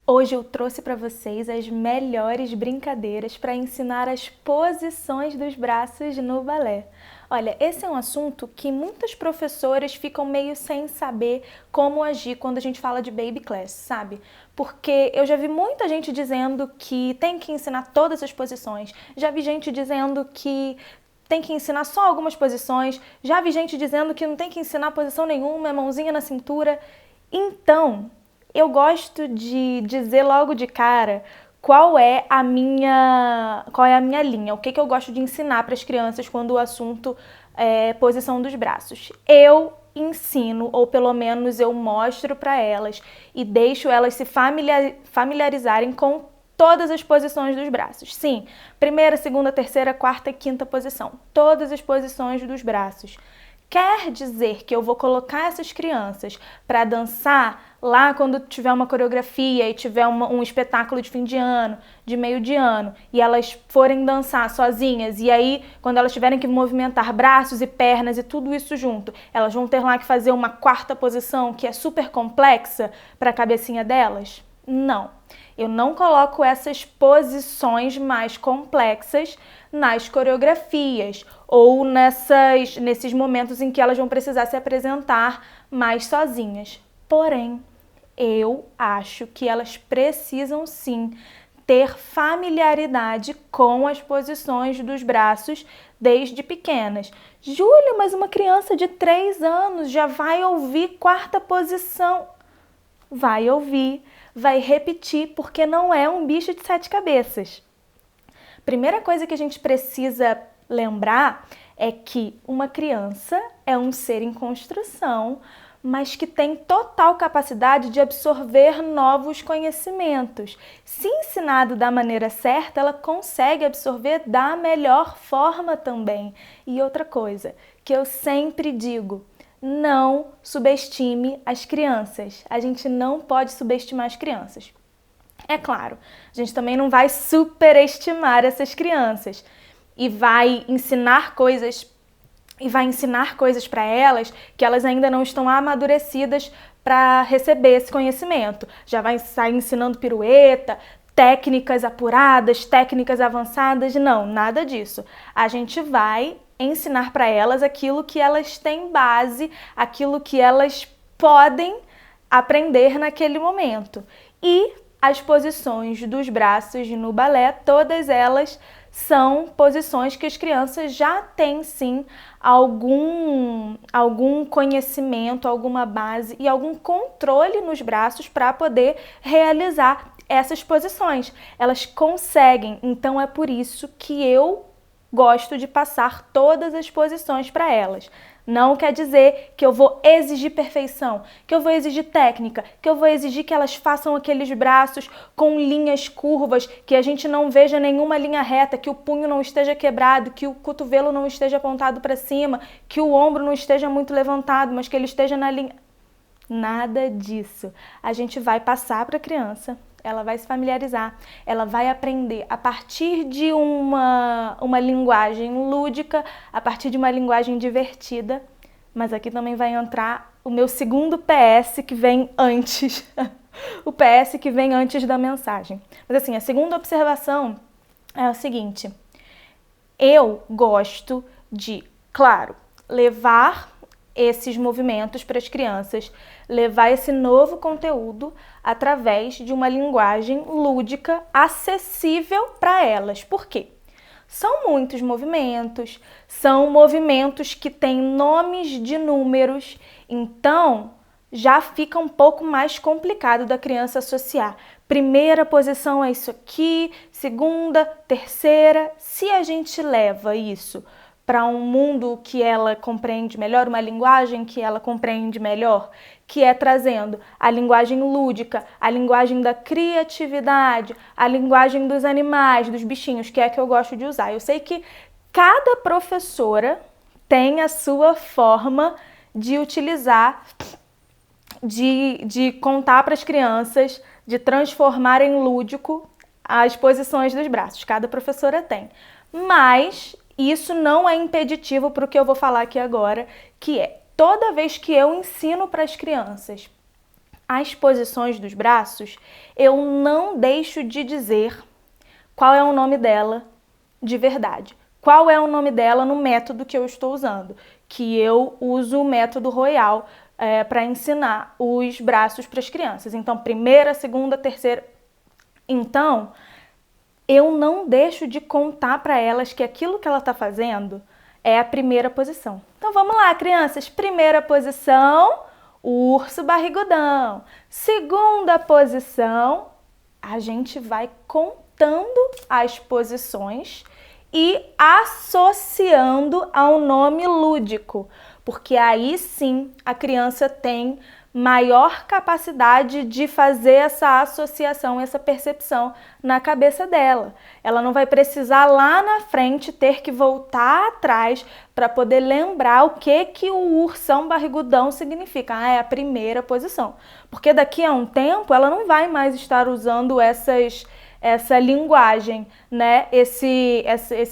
Hoje eu trouxe para vocês as melhores brincadeiras para ensinar as posições dos braços no balé. Olha, esse é um assunto que muitas professoras ficam meio sem saber como agir quando a gente fala de baby class, sabe? Porque eu já vi muita gente dizendo que tem que ensinar todas as posições, já vi gente dizendo que tem que ensinar só algumas posições, já vi gente dizendo que não tem que ensinar posição nenhuma, é mãozinha na cintura. Então, eu gosto de dizer logo de cara qual é a minha linha, o que eu gosto de ensinar para as crianças quando o assunto é posição dos braços. Eu ensino, ou pelo menos eu mostro para elas e deixo elas se familiarizarem com todas as posições dos braços. Sim, primeira, segunda, terceira, quarta e quinta posição. Todas as posições dos braços. Quer dizer que eu vou colocar essas crianças para dançar lá quando tiver uma coreografia e tiver um espetáculo de fim de ano, de meio de ano, e elas forem dançar sozinhas, e aí quando elas tiverem que movimentar braços e pernas e tudo isso junto, elas vão ter lá que fazer uma quarta posição que é super complexa para a cabecinha delas? Não. Eu não coloco essas posições mais complexas nas coreografias ou nesses momentos em que elas vão precisar se apresentar mais sozinhas. Porém, eu acho que elas precisam sim ter familiaridade com as posições dos braços desde pequenas. Júlia, mas uma criança de 3 anos já vai ouvir quarta posição. Vai ouvir, vai repetir, porque não é um bicho de 7 cabeças. Primeira coisa que a gente precisa lembrar é que uma criança é um ser em construção, mas que tem total capacidade de absorver novos conhecimentos. Se ensinado da maneira certa, ela consegue absorver da melhor forma também. E outra coisa que eu sempre digo: não subestime as crianças. A gente não pode subestimar as crianças. É claro, a gente também não vai superestimar essas crianças e vai ensinar coisas para elas que elas ainda não estão amadurecidas para receber esse conhecimento. Já vai sair ensinando pirueta, técnicas apuradas, técnicas avançadas, não, nada disso. A gente vai ensinar para elas aquilo que elas têm base, aquilo que elas podem aprender naquele momento. E as posições dos braços no balé, todas elas são posições que as crianças já têm sim algum conhecimento, alguma base e algum controle nos braços para poder realizar essas posições. Elas conseguem, então é por isso que eu gosto de passar todas as posições para elas. Não quer dizer que eu vou exigir perfeição, que eu vou exigir técnica, que eu vou exigir que elas façam aqueles braços com linhas curvas, que a gente não veja nenhuma linha reta, que o punho não esteja quebrado, que o cotovelo não esteja apontado para cima, que o ombro não esteja muito levantado, mas que ele esteja na linha. Nada disso. A gente vai passar para a criança, ela vai se familiarizar, ela vai aprender a partir de uma linguagem lúdica, a partir de uma linguagem divertida, mas aqui também vai entrar o meu segundo PS que vem antes, o PS que vem antes da mensagem. Mas assim, a segunda observação é o seguinte: eu gosto de, claro, levar esses movimentos para as crianças, levar esse novo conteúdo através de uma linguagem lúdica acessível para elas. Por quê? São muitos movimentos, são movimentos que têm nomes de números, então já fica um pouco mais complicado da criança associar. Primeira posição é isso aqui, segunda, terceira. Se a gente leva isso para um mundo que ela compreende melhor, uma linguagem que ela compreende melhor, que é trazendo a linguagem lúdica, a linguagem da criatividade, a linguagem dos animais, dos bichinhos, que é a que eu gosto de usar. Eu sei que cada professora tem a sua forma de utilizar, de contar para as crianças, de transformar em lúdico as posições dos braços. Cada professora tem. Mas isso não é impeditivo para o que eu vou falar aqui agora, que é toda vez que eu ensino para as crianças as posições dos braços, eu não deixo de dizer qual é o nome dela de verdade. Qual é o nome dela no método que eu estou usando? Que eu uso o método Royal para ensinar os braços para as crianças. Então, primeira, segunda, terceira. Então, eu não deixo de contar para elas que aquilo que ela está fazendo é a primeira posição. Então, vamos lá, crianças. Primeira posição, urso barrigudão. Segunda posição, a gente vai contando as posições e associando ao nome lúdico, porque aí sim a criança tem maior capacidade de fazer essa associação, essa percepção na cabeça dela. Ela não vai precisar lá na frente ter que voltar atrás para poder lembrar o que o ursão barrigudão significa. Ah, é a primeira posição. Porque daqui a um tempo ela não vai mais estar usando essa linguagem, né? Esse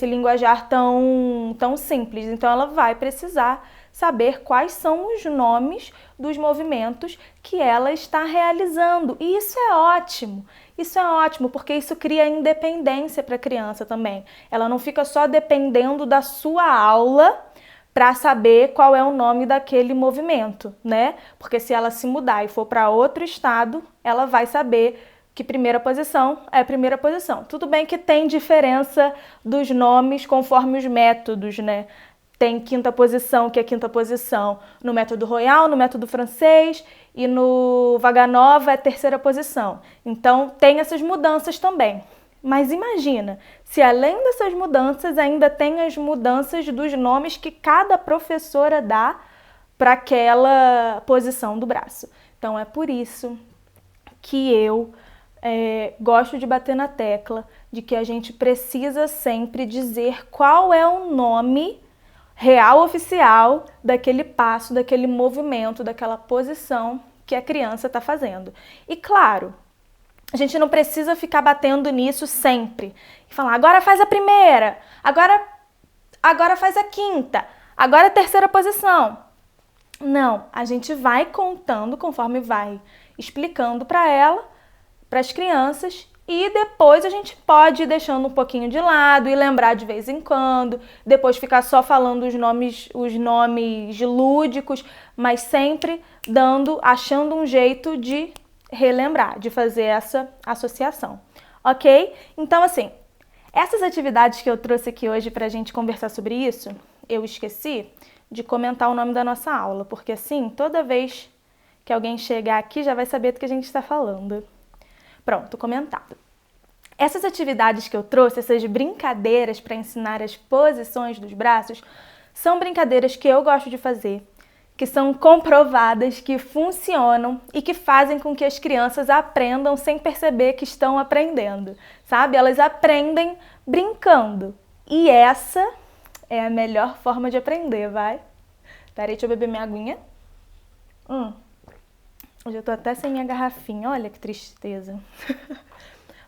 linguajar tão simples. Então ela vai precisar saber quais são os nomes dos movimentos que ela está realizando. E isso é ótimo, porque isso cria independência para a criança também. Ela não fica só dependendo da sua aula para saber qual é o nome daquele movimento, né? Porque se ela se mudar e for para outro estado, ela vai saber que primeira posição é a primeira posição. Tudo bem que tem diferença dos nomes conforme os métodos, né? Tem quinta posição, que é quinta posição no método Royal, no método francês, e no Vaga Nova é terceira posição. Então, tem essas mudanças também. Mas imagina, se além dessas mudanças, ainda tem as mudanças dos nomes que cada professora dá para aquela posição do braço. Então, é por isso que eu gosto de bater na tecla de que a gente precisa sempre dizer qual é o nome real oficial daquele passo, daquele movimento, daquela posição que a criança está fazendo. E claro, a gente não precisa ficar batendo nisso sempre e falar, agora faz a primeira, agora faz a quinta, agora a terceira posição. Não, a gente vai contando conforme vai explicando para ela, para as crianças, e depois a gente pode ir deixando um pouquinho de lado e lembrar de vez em quando, depois ficar só falando os nomes lúdicos, mas sempre achando um jeito de relembrar, de fazer essa associação, ok? Então, assim, essas atividades que eu trouxe aqui hoje pra gente conversar sobre isso, eu esqueci de comentar o nome da nossa aula, porque assim, toda vez que alguém chegar aqui já vai saber do que a gente está falando. Pronto, comentado. Essas atividades que eu trouxe, essas brincadeiras para ensinar as posições dos braços, são brincadeiras que eu gosto de fazer, que são comprovadas, que funcionam e que fazem com que as crianças aprendam sem perceber que estão aprendendo, sabe? Elas aprendem brincando. E essa é a melhor forma de aprender, vai? Peraí, deixa eu beber minha aguinha. Hoje eu tô até sem minha garrafinha, olha que tristeza.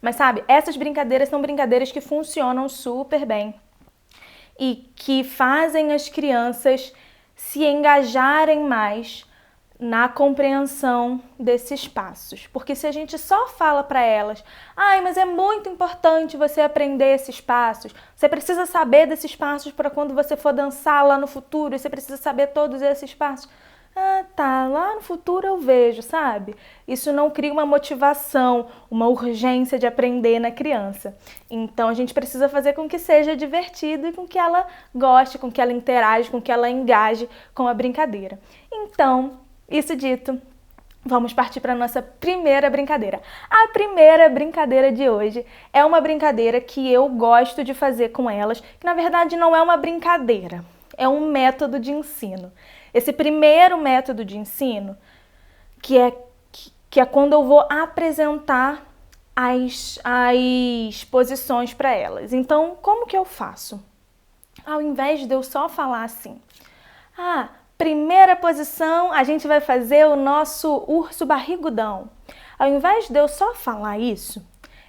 Mas sabe, essas brincadeiras são brincadeiras que funcionam super bem e que fazem as crianças se engajarem mais na compreensão desses passos. Porque se a gente só fala para elas, mas é muito importante você aprender esses passos, você precisa saber desses passos para quando você for dançar lá no futuro, você precisa saber todos esses passos. Lá no futuro eu vejo, sabe? Isso não cria uma motivação, uma urgência de aprender na criança. Então a gente precisa fazer com que seja divertido e com que ela goste, com que ela interaja, com que ela engaje com a brincadeira. Então, isso dito, vamos partir para a nossa primeira brincadeira. A primeira brincadeira de hoje é uma brincadeira que eu gosto de fazer com elas, que na verdade não é uma brincadeira, é um método de ensino. Esse primeiro método de ensino, que é quando eu vou apresentar as posições para elas. Então, como que eu faço? Ao invés de eu só falar assim, primeira posição, a gente vai fazer o nosso urso barrigudão. Ao invés de eu só falar isso,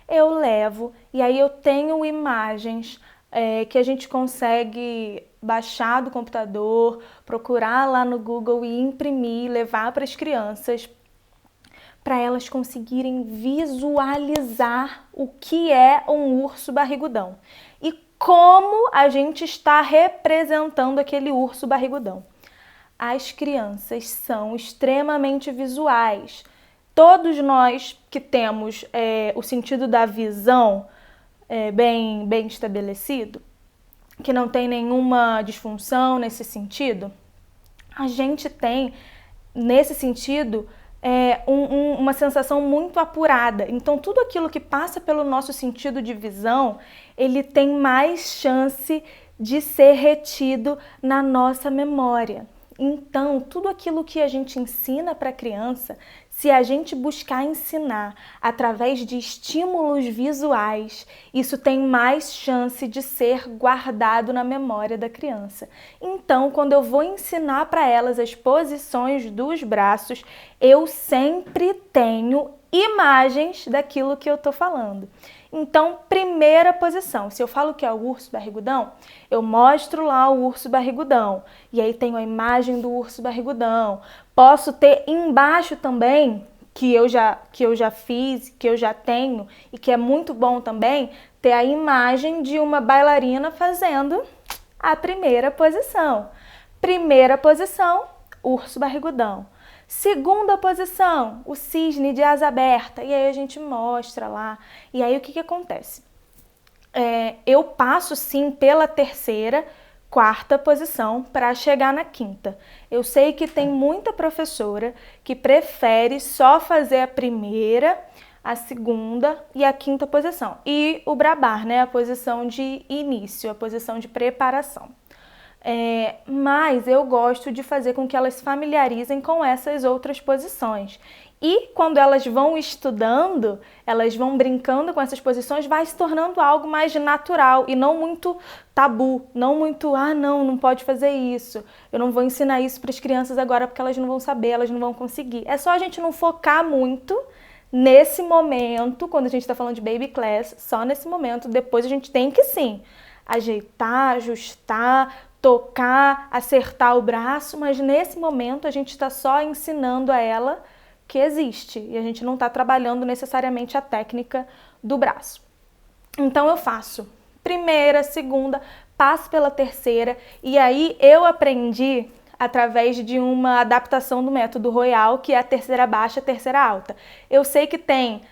eu levo e aí eu tenho imagens que a gente consegue baixar do computador, procurar lá no Google e imprimir, levar para as crianças, para elas conseguirem visualizar o que é um urso barrigudão e como a gente está representando aquele urso barrigudão. As crianças são extremamente visuais. Todos nós que temos o sentido da visão bem estabelecido, que não tem nenhuma disfunção nesse sentido, a gente tem, nesse sentido, uma sensação muito apurada. Então, tudo aquilo que passa pelo nosso sentido de visão, ele tem mais chance de ser retido na nossa memória. Então, tudo aquilo que a gente ensina para a criança, se a gente buscar ensinar através de estímulos visuais, isso tem mais chance de ser guardado na memória da criança. Então, quando eu vou ensinar para elas as posições dos braços, eu sempre tenho imagens daquilo que eu estou falando. Então, primeira posição, se eu falo que é o urso barrigudão, eu mostro lá o urso barrigudão. E aí tenho a imagem do urso barrigudão. Posso ter embaixo também, que eu já fiz, que eu já tenho, e que é muito bom também, ter a imagem de uma bailarina fazendo a primeira posição. Primeira posição, urso barrigudão. Segunda posição, o cisne de asa aberta. E aí a gente mostra lá. E aí o que acontece? Eu passo sim pela terceira, quarta posição para chegar na quinta. Eu sei que tem muita professora que prefere só fazer a primeira, a segunda e a quinta posição. E o brabar, né? A posição de início, a posição de preparação. Mas eu gosto de fazer com que elas se familiarizem com essas outras posições. E quando elas vão estudando, elas vão brincando com essas posições, vai se tornando algo mais natural e não muito tabu, não muito, não pode fazer isso, eu não vou ensinar isso para as crianças agora porque elas não vão saber, elas não vão conseguir. É só a gente não focar muito nesse momento, quando a gente está falando de baby class, só nesse momento. Depois a gente tem que sim ajeitar, ajustar, tocar, acertar o braço, mas nesse momento a gente está só ensinando a ela que existe e a gente não está trabalhando necessariamente a técnica do braço. Então eu faço primeira, segunda, passo pela terceira e aí eu aprendi através de uma adaptação do método Royal, que é a terceira baixa, a terceira alta. Eu sei que tem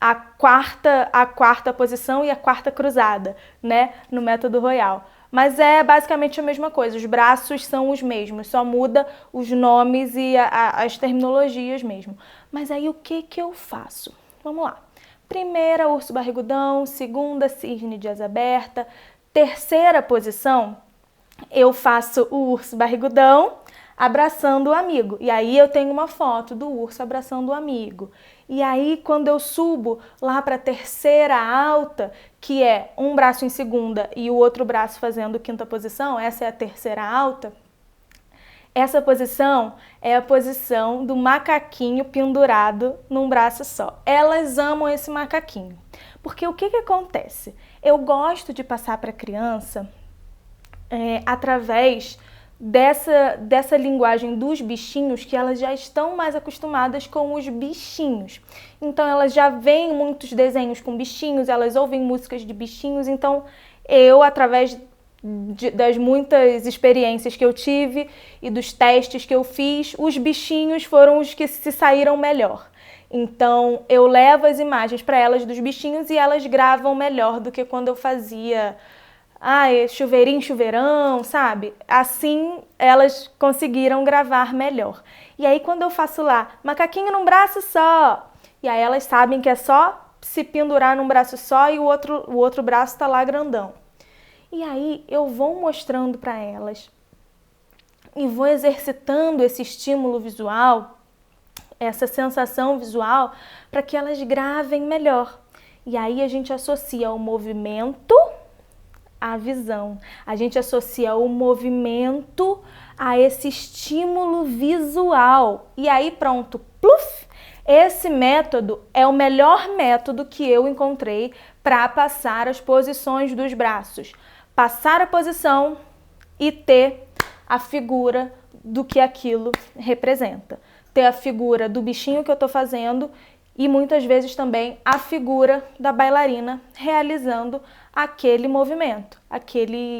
a quarta posição e a quarta cruzada, né, no método Royal. Mas é basicamente a mesma coisa, os braços são os mesmos, só muda os nomes e as terminologias mesmo. Mas aí o que eu faço? Vamos lá. Primeira, urso barrigudão. Segunda, cisne de asa aberta. Terceira posição, eu faço o urso barrigudão abraçando o amigo. E aí eu tenho uma foto do urso abraçando o amigo. E aí quando eu subo lá para a terceira alta, que é um braço em segunda e o outro braço fazendo quinta posição, essa é a terceira alta. Essa posição é a posição do macaquinho pendurado num braço só. Elas amam esse macaquinho. Porque o que acontece? Eu gosto de passar para a criança através dessa linguagem dos bichinhos, que elas já estão mais acostumadas com os bichinhos. Então elas já veem muitos desenhos com bichinhos, elas ouvem músicas de bichinhos, então eu, através das muitas experiências que eu tive e dos testes que eu fiz, os bichinhos foram os que se saíram melhor. Então eu levo as imagens para elas dos bichinhos e elas gravam melhor do que quando eu fazia chuveirinho, chuveirão, sabe? Assim elas conseguiram gravar melhor. E aí quando eu faço lá, macaquinho num braço só, e aí elas sabem que é só se pendurar num braço só e o outro braço tá lá grandão. E aí eu vou mostrando para elas e vou exercitando esse estímulo visual, essa sensação visual, para que elas gravem melhor. E aí a gente associa o movimento à visão. A gente associa o movimento a esse estímulo visual. E aí pronto, pluf! Esse método é o melhor método que eu encontrei para passar as posições dos braços. Passar a posição e ter a figura do que aquilo representa. ter a figura do bichinho que eu estou fazendo e muitas vezes também a figura da bailarina realizando aquele movimento,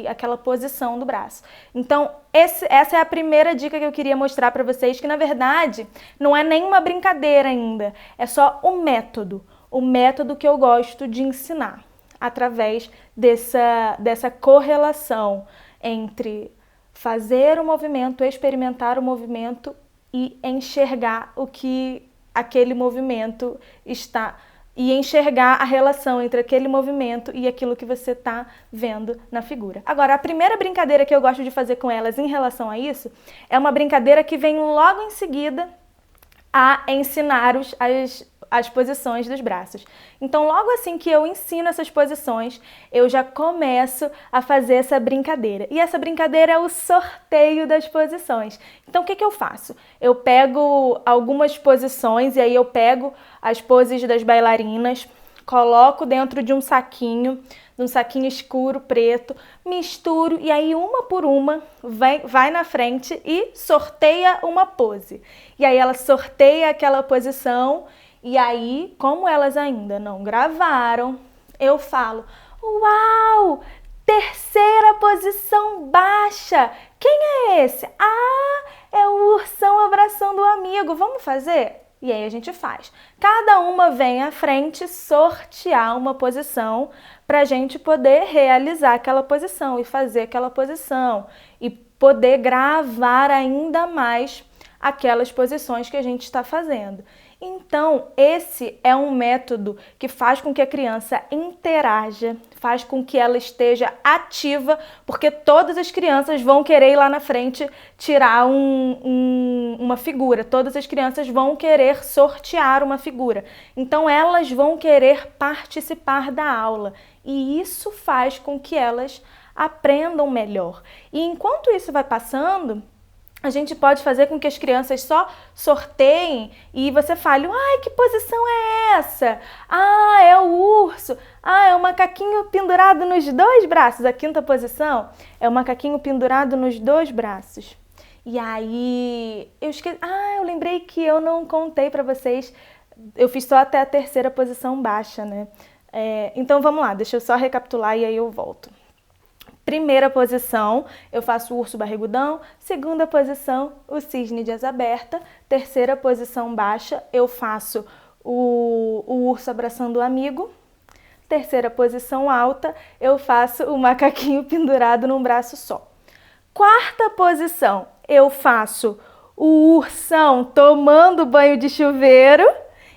aquela posição do braço. Então, essa é a primeira dica que eu queria mostrar para vocês, que na verdade não é nenhuma brincadeira ainda, é só o método que eu gosto de ensinar, através dessa correlação entre fazer o movimento, experimentar o movimento e enxergar o que aquele movimento está, e enxergar a relação entre aquele movimento e aquilo que você está vendo na figura. Agora, a primeira brincadeira que eu gosto de fazer com elas em relação a isso é uma brincadeira que vem logo em seguida a ensinar as posições dos braços. Então, logo assim que eu ensino essas posições, eu já começo a fazer essa brincadeira. E essa brincadeira é o sorteio das posições. Então, o que eu faço? Eu pego algumas posições e aí eu pego as poses das bailarinas, coloco dentro de um saquinho escuro, preto, misturo e aí uma por uma vai na frente e sorteia uma pose. E aí ela sorteia aquela posição e aí, como elas ainda não gravaram, eu falo: uau! Terceira posição baixa! Quem é esse? Ah, é o ursão abraçando o amigo. Vamos fazer? E aí a gente faz. Cada uma vem à frente sortear uma posição para a gente poder realizar aquela posição e fazer aquela posição e poder gravar ainda mais aquelas posições que a gente está fazendo. Então, esse é um método que faz com que a criança interaja, faz com que ela esteja ativa, porque todas as crianças vão querer ir lá na frente tirar uma figura, todas as crianças vão querer sortear uma figura. Então, elas vão querer participar da aula e isso faz com que elas aprendam melhor. E enquanto isso vai passando, a gente pode fazer com que as crianças só sorteiem e você fale: ai, que posição é essa? Ah, é o urso. Ah, é o macaquinho pendurado nos dois braços. A quinta posição é o macaquinho pendurado nos dois braços. E aí, eu lembrei que eu não contei para vocês. Eu fiz só até a terceira posição baixa, né? Então vamos lá, deixa eu só recapitular e aí eu volto. Primeira posição, eu faço o urso barrigudão. Segunda posição, o cisne de asa aberta. Terceira posição baixa, eu faço o urso abraçando o amigo. Terceira posição alta, eu faço o macaquinho pendurado num braço só. Quarta posição, eu faço o ursão tomando banho de chuveiro.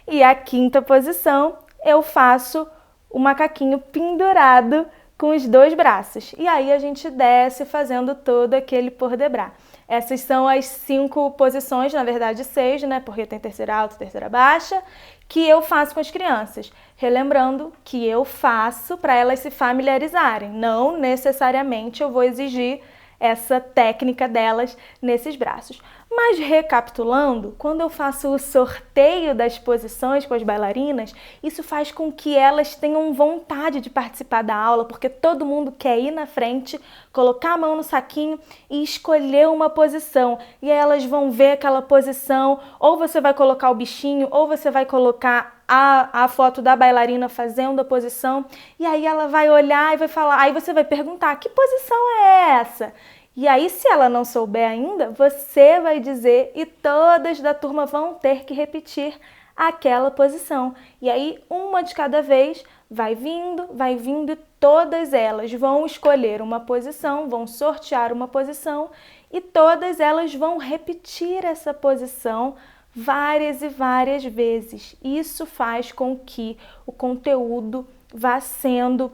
E a quinta posição, eu faço o macaquinho pendurado com os dois braços. E aí a gente desce fazendo todo aquele pôr de bras. Essas são as 5 posições, na verdade 6, né? Porque tem terceira alta e terceira baixa, que eu faço com as crianças. Relembrando que eu faço para elas se familiarizarem. Não necessariamente eu vou exigir essa técnica delas nesses braços. Mas recapitulando, quando eu faço o sorteio das posições com as bailarinas, isso faz com que elas tenham vontade de participar da aula, porque todo mundo quer ir na frente, colocar a mão no saquinho e escolher uma posição. E aí elas vão ver aquela posição, ou você vai colocar o bichinho, ou você vai colocar a foto da bailarina fazendo a posição, e aí ela vai olhar e vai falar, aí você vai perguntar: que posição é essa? E aí, se ela não souber ainda, você vai dizer e todas da turma vão ter que repetir aquela posição. E aí, uma de cada vez vai vindo e todas elas vão escolher uma posição, vão sortear uma posição e todas elas vão repetir essa posição várias e várias vezes. Isso faz com que o conteúdo vá sendo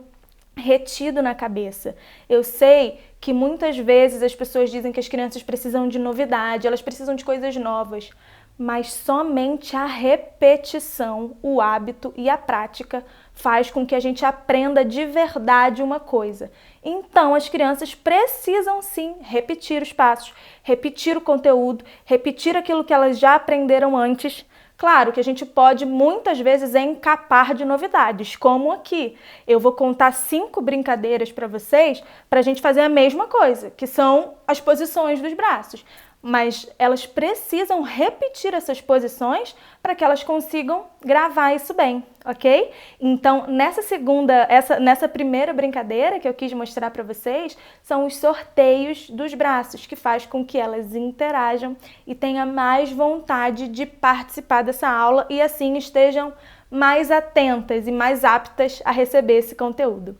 retido na cabeça. Eu sei que muitas vezes as pessoas dizem que as crianças precisam de novidade, elas precisam de coisas novas, mas somente a repetição, o hábito e a prática faz com que a gente aprenda de verdade uma coisa. Então, as crianças precisam sim repetir os passos, repetir o conteúdo, repetir aquilo que elas já aprenderam antes. Claro que a gente pode muitas vezes encapar de novidades, como aqui. Eu vou contar 5 brincadeiras para vocês para a gente fazer a mesma coisa, que são as posições dos braços. mas elas precisam repetir essas posições para que elas consigam gravar isso bem, ok? Então, nessa primeira brincadeira que eu quis mostrar para vocês, são os sorteios dos braços, que faz com que elas interajam e tenham mais vontade de participar dessa aula e assim estejam mais atentas e mais aptas a receber esse conteúdo.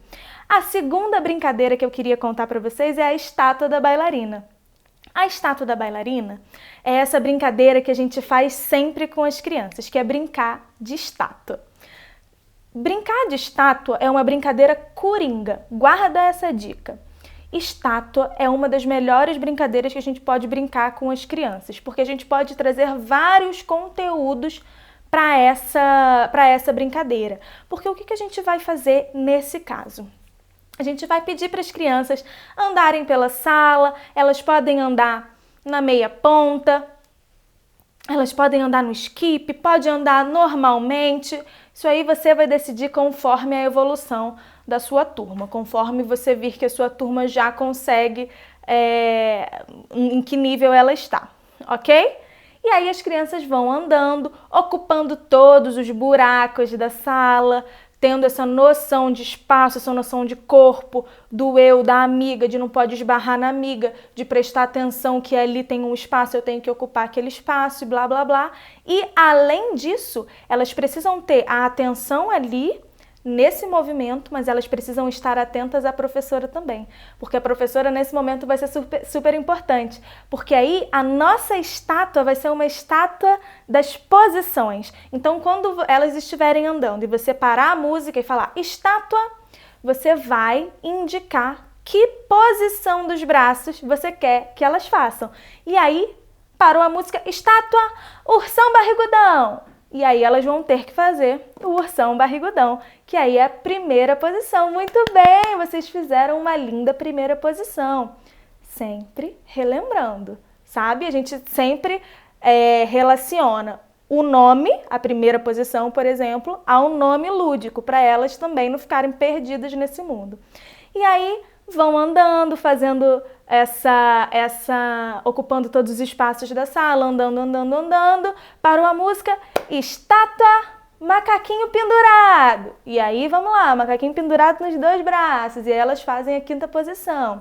A segunda brincadeira que eu queria contar para vocês é a estátua da bailarina. A estátua da bailarina é essa brincadeira que a gente faz sempre com as crianças, que é brincar de estátua. Brincar de estátua é uma brincadeira coringa. Guarda essa dica. Estátua é uma das melhores brincadeiras que a gente pode brincar com as crianças, porque a gente pode trazer vários conteúdos para essa brincadeira. Porque o que a gente vai fazer nesse caso? A gente vai pedir para as crianças andarem pela sala, elas podem andar na meia ponta, elas podem andar no skip, pode andar normalmente. Isso aí você vai decidir conforme a evolução da sua turma, conforme você vir que a sua turma já consegue, em que nível ela está, ok? E aí as crianças vão andando, ocupando todos os buracos da sala, tendo essa noção de espaço, essa noção de corpo, do eu, da amiga, de não pode esbarrar na amiga, de prestar atenção que ali tem um espaço, eu tenho que ocupar aquele espaço e blá, blá, blá. E, além disso, elas precisam ter a atenção ali, nesse movimento, mas elas precisam estar atentas à professora também, porque a professora nesse momento vai ser super importante, porque aí a nossa estátua vai ser uma estátua das posições. Então, quando elas estiverem andando e você parar a música e falar estátua, você vai indicar que posição dos braços você quer que elas façam. E aí, parou a música, estátua, ursão barrigudão. E aí elas vão ter que fazer o ursão barrigudão, que aí é a primeira posição. Muito bem, vocês fizeram uma linda primeira posição. Sempre relembrando, sabe? A gente sempre relaciona o nome, a primeira posição, por exemplo, ao nome lúdico, para elas também não ficarem perdidas nesse mundo. E aí vão andando, fazendo ocupando todos os espaços da sala, andando, parou a música, estátua, macaquinho pendurado. E aí, vamos lá, macaquinho pendurado nos dois braços, e aí elas fazem a quinta posição.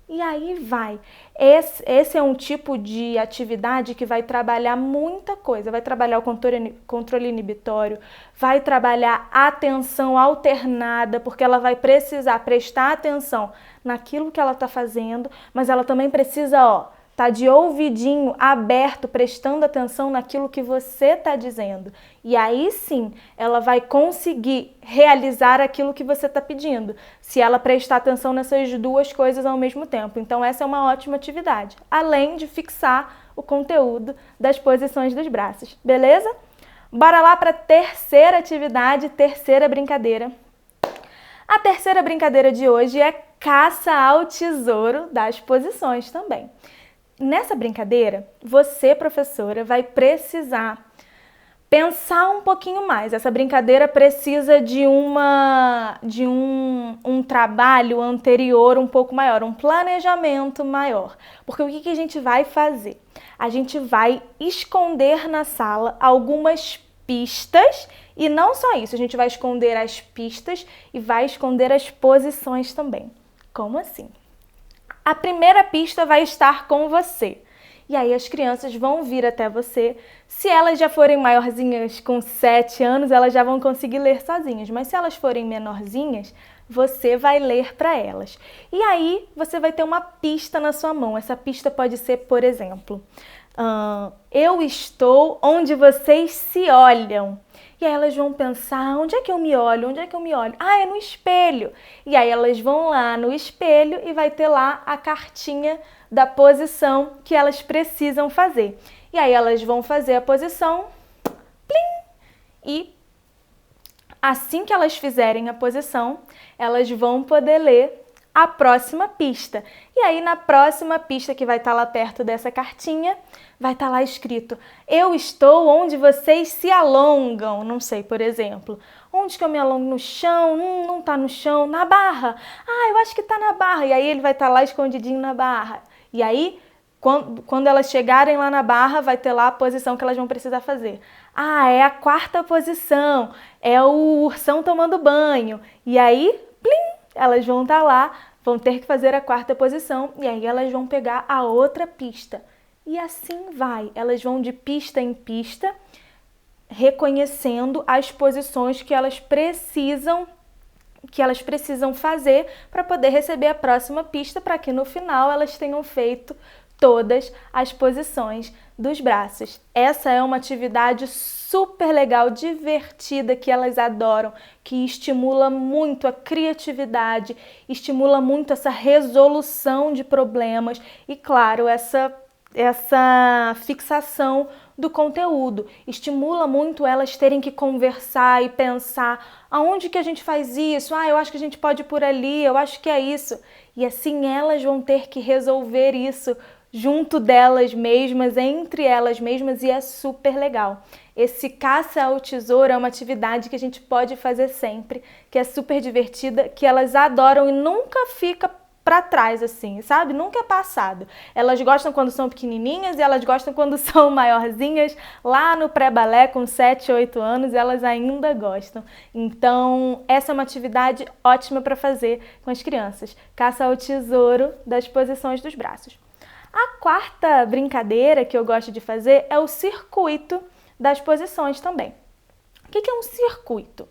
E aí vai. Esse é um tipo de atividade que vai trabalhar muita coisa. Vai trabalhar o controle inibitório, vai trabalhar a atenção alternada, porque ela vai precisar prestar atenção naquilo que ela está fazendo, mas ela também precisa, tá de ouvidinho aberto, prestando atenção naquilo que você está dizendo. E aí sim, ela vai conseguir realizar aquilo que você está pedindo, se ela prestar atenção nessas duas coisas ao mesmo tempo. Então essa é uma ótima atividade, além de fixar o conteúdo das posições dos braços, beleza? Bora lá para a terceira atividade, terceira brincadeira. A terceira brincadeira de hoje é caça ao tesouro das posições também. Nessa brincadeira, você, professora, vai precisar pensar um pouquinho mais. Essa brincadeira precisa de um trabalho anterior um pouco maior, um planejamento maior. Porque o que a gente vai fazer? A gente vai esconder na sala algumas pistas e não só isso, a gente vai esconder as pistas e vai esconder as posições também. Como assim? A primeira pista vai estar com você. E aí as crianças vão vir até você. Se elas já forem maiorzinhas, com 7 anos, elas já vão conseguir ler sozinhas. Mas se elas forem menorzinhas, você vai ler para elas. E aí você vai ter uma pista na sua mão. Essa pista pode ser, por exemplo, eu estou onde vocês se olham. E aí elas vão pensar, onde é que eu me olho? Onde é que eu me olho? Ah, é no espelho. E aí elas vão lá no espelho e vai ter lá a cartinha da posição que elas precisam fazer. E aí elas vão fazer a posição, plim, e assim que elas fizerem a posição, elas vão poder ler a próxima pista. E aí na próxima pista que vai estar lá perto dessa cartinha, vai estar lá escrito, eu estou onde vocês se alongam. Não sei, por exemplo, onde que eu me alongo? No chão? Não tá no chão. Na barra? Ah, eu acho que tá na barra. E aí ele vai estar lá escondidinho na barra. E aí, quando elas chegarem lá na barra, vai ter lá a posição que elas vão precisar fazer. Ah, é a 4ª posição, é o ursão tomando banho. E aí, plim, elas vão estar lá, vão ter que fazer a 4ª posição e aí elas vão pegar a outra pista. E assim vai, elas vão de pista em pista, reconhecendo as posições que elas precisam fazer para poder receber a próxima pista, para que no final elas tenham feito todas as posições dos braços. Essa é uma atividade super legal, divertida, que elas adoram, que estimula muito a criatividade, estimula muito essa resolução de problemas e, claro, essa fixação do conteúdo. Estimula muito elas terem que conversar e pensar aonde que a gente faz isso? Ah, eu acho que a gente pode ir por ali, eu acho que é isso. E assim elas vão ter que resolver isso junto delas mesmas, entre elas mesmas, e é super legal. Esse caça ao tesouro é uma atividade que a gente pode fazer sempre, que é super divertida, que elas adoram e nunca fica para trás, assim, sabe? Nunca é passado. Elas gostam quando são pequenininhas e elas gostam quando são maiorzinhas. Lá no pré-balé, com 7, 8 anos, elas ainda gostam. Então, essa é uma atividade ótima para fazer com as crianças. Caça ao tesouro das posições dos braços. A 4ª brincadeira que eu gosto de fazer é o circuito das posições também. O que é um circuito?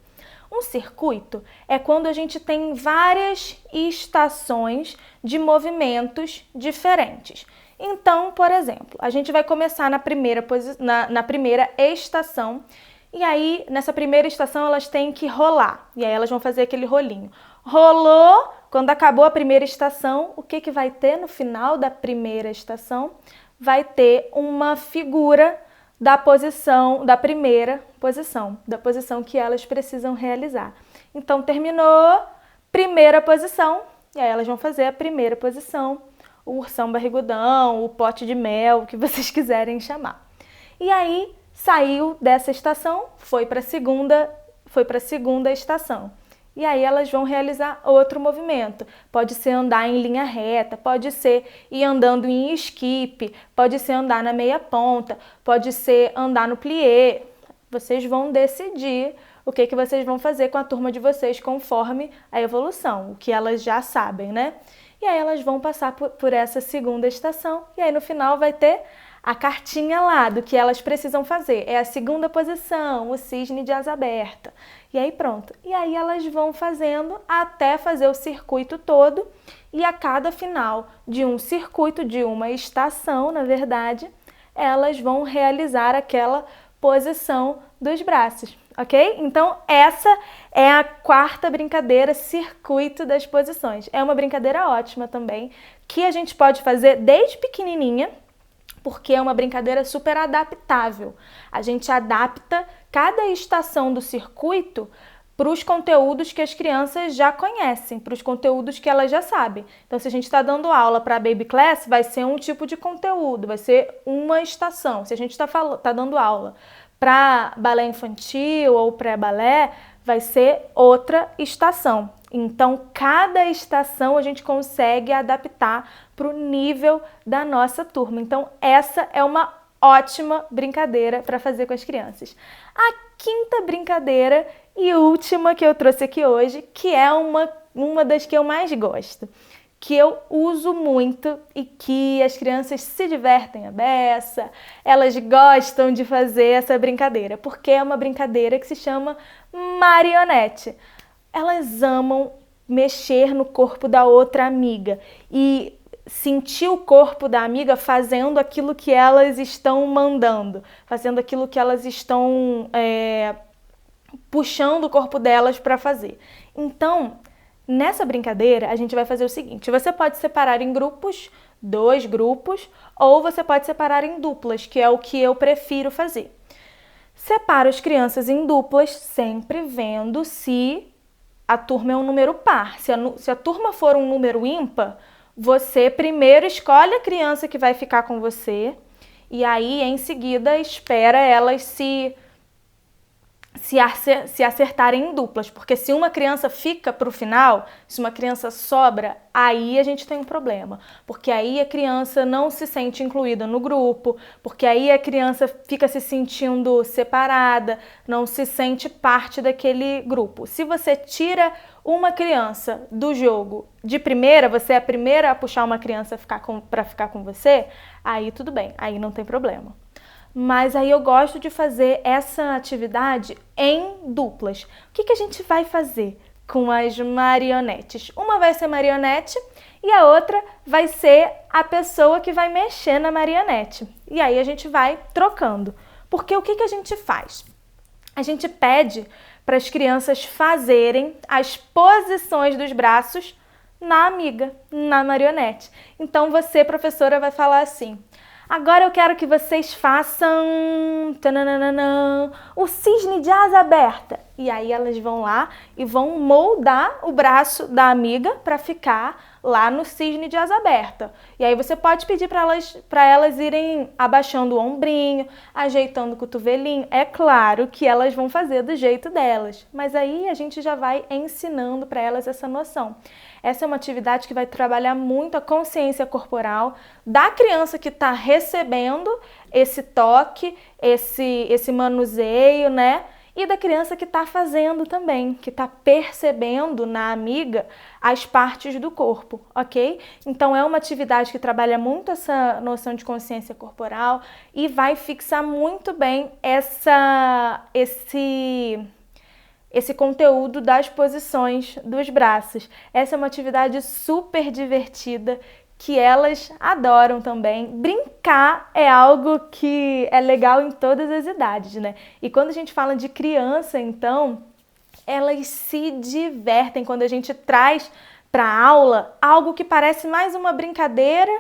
Um circuito é quando a gente tem várias estações de movimentos diferentes. Então, por exemplo, a gente vai começar na primeira estação e aí, nessa primeira estação, elas têm que rolar. E aí elas vão fazer aquele rolinho. Rolou, quando acabou a primeira estação, o que vai ter no final da primeira estação? Vai ter uma figura da primeira posição, da posição que elas precisam realizar. Então, terminou, primeira posição, e aí elas vão fazer a primeira posição, o ursão barrigudão, o pote de mel, o que vocês quiserem chamar. E aí, saiu dessa estação, foi para a segunda estação. E aí elas vão realizar outro movimento. Pode ser andar em linha reta, pode ser ir andando em skip, pode ser andar na meia ponta, pode ser andar no plié. Vocês vão decidir o que vocês vão fazer com a turma de vocês conforme a evolução, o que elas já sabem, né? E aí elas vão passar por essa segunda estação e aí no final vai ter a cartinha lá do que elas precisam fazer. É a segunda posição, o cisne de asa aberta. E aí pronto. E aí elas vão fazendo até fazer o circuito todo e a cada final de um circuito, de uma estação, na verdade, elas vão realizar aquela posição dos braços, ok? Então essa é a 4ª brincadeira, circuito das posições. É uma brincadeira ótima também, que a gente pode fazer desde pequenininha, porque é uma brincadeira super adaptável. A gente adapta cada estação do circuito para os conteúdos que as crianças já conhecem, para os conteúdos que elas já sabem. Então, se a gente está dando aula para a Baby Class, vai ser um tipo de conteúdo, vai ser uma estação. Se a gente está dando aula para balé infantil ou pré-balé, vai ser outra estação. Então, cada estação a gente consegue adaptar para o nível da nossa turma. Então, essa é uma ótima brincadeira para fazer com as crianças. A 5ª brincadeira e última que eu trouxe aqui hoje, que é uma das que eu mais gosto, que eu uso muito e que as crianças se divertem a beça, elas gostam de fazer essa brincadeira, porque é uma brincadeira que se chama marionete. Elas amam mexer no corpo da outra amiga e sentir o corpo da amiga fazendo aquilo que elas estão mandando, fazendo aquilo que elas estão puxando o corpo delas para fazer. Então, nessa brincadeira, a gente vai fazer o seguinte: você pode separar em grupos, 2 grupos, ou você pode separar em duplas, que é o que eu prefiro fazer. Separo as crianças em duplas, sempre vendo se a turma é um número par. Se a turma for um número ímpar, você primeiro escolhe a criança que vai ficar com você e aí, em seguida, espera elas se se acertarem em duplas, porque se uma criança fica para o final, se uma criança sobra, aí a gente tem um problema, porque aí a criança não se sente incluída no grupo, porque aí a criança fica se sentindo separada, não se sente parte daquele grupo. Se você tira uma criança do jogo de primeira, você é a primeira a puxar uma criança para ficar com você, aí tudo bem, aí não tem problema. Mas aí eu gosto de fazer essa atividade em duplas. O que a gente vai fazer com as marionetes? Uma vai ser marionete e a outra vai ser a pessoa que vai mexer na marionete. E aí a gente vai trocando. Porque o que a gente faz? A gente pede para as crianças fazerem as posições dos braços na amiga, na marionete. Então você, professora, vai falar assim: agora eu quero que vocês façam o cisne de asa aberta. E aí elas vão lá e vão moldar o braço da amiga para ficar lá no cisne de asa aberta. E aí você pode pedir para elas irem abaixando o ombrinho, ajeitando o cotovelinho. É claro que elas vão fazer do jeito delas, mas aí a gente já vai ensinando para elas essa noção. Essa é uma atividade que vai trabalhar muito a consciência corporal da criança que está recebendo esse toque, esse manuseio, né? E da criança que está fazendo também, que está percebendo na amiga as partes do corpo, ok? Então é uma atividade que trabalha muito essa noção de consciência corporal e vai fixar muito bem esse conteúdo das posições dos braços. Essa é uma atividade super divertida que elas adoram também. Brincar é algo que é legal em todas as idades, né? E quando a gente fala de criança, então, elas se divertem quando a gente traz para a aula algo que parece mais uma brincadeira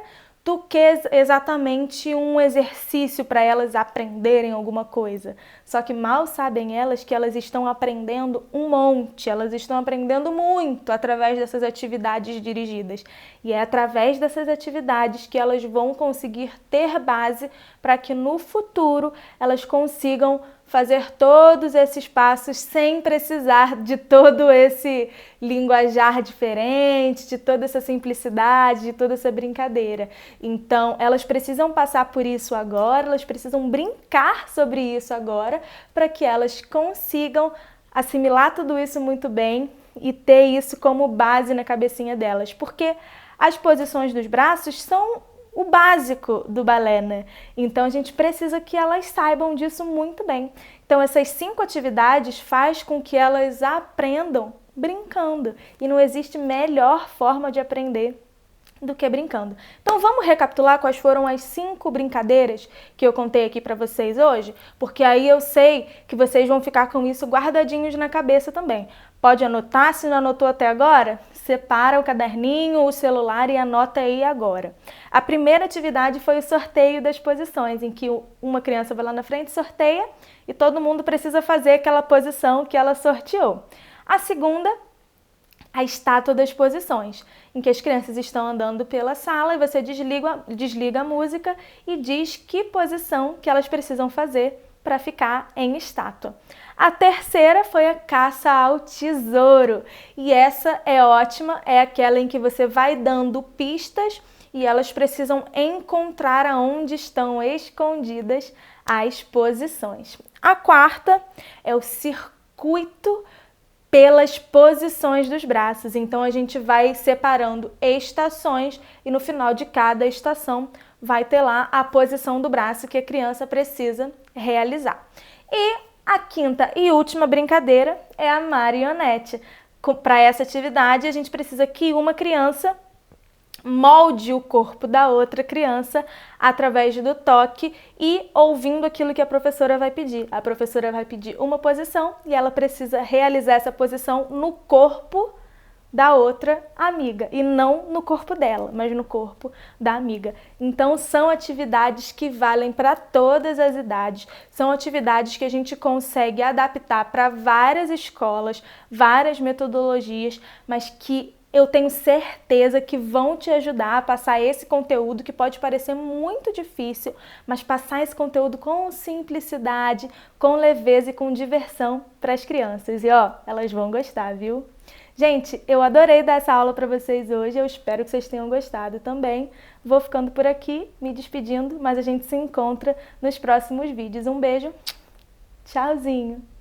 do que exatamente um exercício para elas aprenderem alguma coisa. Só que mal sabem elas que elas estão aprendendo um monte, elas estão aprendendo muito através dessas atividades dirigidas. E é através dessas atividades que elas vão conseguir ter base para que no futuro elas consigam fazer todos esses passos sem precisar de todo esse linguajar diferente, de toda essa simplicidade, de toda essa brincadeira. Então, elas precisam passar por isso agora, elas precisam brincar sobre isso agora, para que elas consigam assimilar tudo isso muito bem e ter isso como base na cabecinha delas. Porque as posições dos braços são o básico do balé, né? Então a gente precisa que elas saibam disso muito bem. Então essas 5 atividades faz com que elas aprendam brincando. E não existe melhor forma de aprender do que brincando. Então vamos recapitular quais foram as 5 brincadeiras que eu contei aqui para vocês hoje? Porque aí eu sei que vocês vão ficar com isso guardadinhos na cabeça também. Pode anotar, se não anotou até agora, separa o caderninho, o celular e anota aí agora. A primeira atividade foi o sorteio das posições, em que uma criança vai lá na frente, sorteia e todo mundo precisa fazer aquela posição que ela sorteou. A segunda, a estátua das posições, em que as crianças estão andando pela sala e você desliga a música e diz que posição que elas precisam fazer para ficar em estátua. A terceira foi a caça ao tesouro. E essa é ótima, é aquela em que você vai dando pistas e elas precisam encontrar aonde estão escondidas as posições. A quarta é o circuito pelas posições dos braços. Então a gente vai separando estações e no final de cada estação vai ter lá a posição do braço que a criança precisa realizar. E a quinta e última brincadeira é a marionete. Para essa atividade, a gente precisa que uma criança molde o corpo da outra criança através do toque e ouvindo aquilo que a professora vai pedir. A professora vai pedir uma posição e ela precisa realizar essa posição no corpo da outra amiga e não no corpo dela, mas no corpo da amiga. Então são atividades que valem para todas as idades, são atividades que a gente consegue adaptar para várias escolas, várias metodologias, mas que eu tenho certeza que vão te ajudar a passar esse conteúdo que pode parecer muito difícil, mas passar esse conteúdo com simplicidade, com leveza e com diversão para as crianças. E ó, elas vão gostar, viu? Gente, eu adorei dar essa aula para vocês hoje, eu espero que vocês tenham gostado também. Vou ficando por aqui, me despedindo, mas a gente se encontra nos próximos vídeos. Um beijo, tchauzinho!